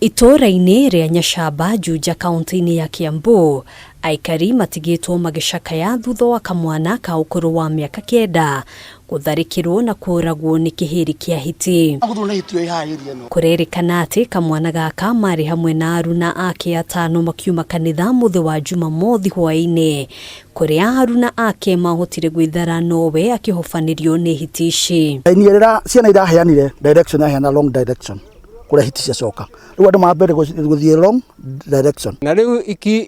Itũra-inĩ rĩa Nyacamba, Juja, kaunti-inĩ ya Kiambu, aikari matigĩtwo magĩcakaya thutha wa kamwana ka ũkũrũ wa mĩaka 9 gũtharĩkĩrwo na kũragwo nĩ kĩhĩri kĩa hiti. Kũrerĩkana atĩ kamwana gaka marĩ hamwe na aruna ake 5 makiuma kanitha mũthĩ wa Jumamothi hwaĩ-inĩ, kũrĩa aruna ake mahotire gwĩthara nowe akĩhobanĩrio nĩ hiti ici. Rĩrĩa ciana iraheanire direction yaheana long direction kũrĩa hiti ciacoka, rĩu andũ mambere gũthiĩ wrong direction. Na rĩu iki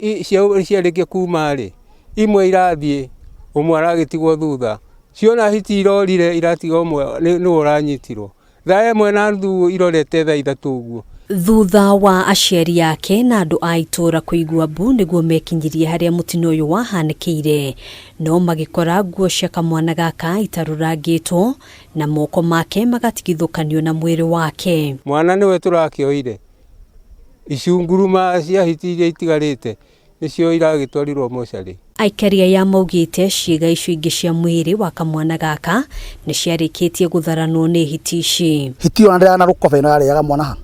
ciarĩkia kuma rĩ, imwe irathiĩ ũmwe aragĩtigwo thutha, ciona hiti irorire iratiga ũmwe nĩ ũranyitirwo, thaa ĩmwe na nuthu irorete thaa 3 ũguo. Thutha wa aciari ake na andũ a itũra kũigua mbu nĩguo mekinyirie harĩa mũtino ũyũ wahanĩkĩire, no magĩkora nguo cia kamwana gaka itarũrangĩtwo na moko make magatigithũkanio na mwĩrĩ wake. Mwana nĩwe tũrakĩoire, icunguruma cia hiti iria itigarĩte nĩcio iragĩtwarirwo mocarĩ. Aikari aya maugĩte ciĩga icio ingĩ cia mwĩrĩ wa kamwana gaka nĩ ciarĩkĩtie gũtharanwo nĩ hiti ici. Hiti ĩyo ndĩrana rũkobe na yarĩaga mwana ha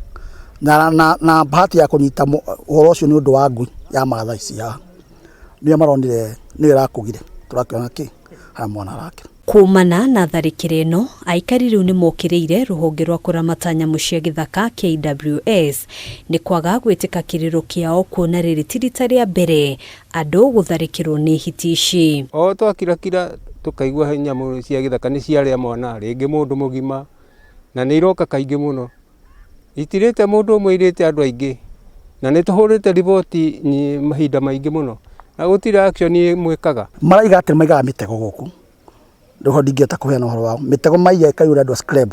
na bahati ya kũnyita ũhoro ũcio nĩ ũndũ wa ngui ya mathaa ici ya nĩyo maronire nĩ ĩrakũgire tũrakĩona kĩ ha mwana wake. Kumana na tharĩkĩro ĩno, aikari rĩu nĩ mokĩrĩire rũhonge rwa kũramata nyamũ cia gĩthaka KWS nĩ kwaga gwĩtĩka kĩrĩro kĩao kuona rĩrĩ ti rita rĩa mbere andũ gũtharĩkĩrwo nĩ hiti ici. O twakirakira tũkaigua nyamũ cia gĩthaka nĩ ciarĩa mwana rĩngĩ mũndũ mũgima, na nĩ iroka kaingĩ mũno. Itirĩte mũndũ ũmwe, irĩte andũ aingĩ, na nĩ tũhũrĩte riboti mahinda maingĩ mũno na gũtirĩ action mwĩkaga. Maraiga atĩ maigaga mĩtego gũkũ, rĩu ndingĩhota kũheana ũhoro wao. Mĩtego maiga ĩkaiyũra andũ a scrap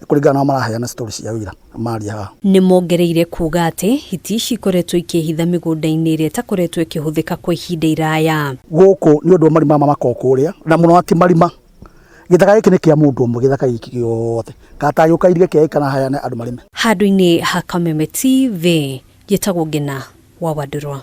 kũringana na maraheana story cia wĩra marĩ haha. Nĩ mongereire kuga atĩ hiti ici ikoretwo ikĩhitha mĩgũnda-inĩ ĩrĩa ĩtakoretwo ĩkĩhũthĩka kwa ihinda iraya. Gũkũ nĩ ũndũ wa marima makoo kũrĩa, na mũno atĩ marima gĩthaka gĩkĩ nĩ kĩa mũndũ ũmwe, gĩthaka gĩkĩ gĩothe katayũka irige kĩa kana hayane andũ marime. Handũ-inĩ ha Kameme TV, gĩtagwo Ngina wa Wadũrwa.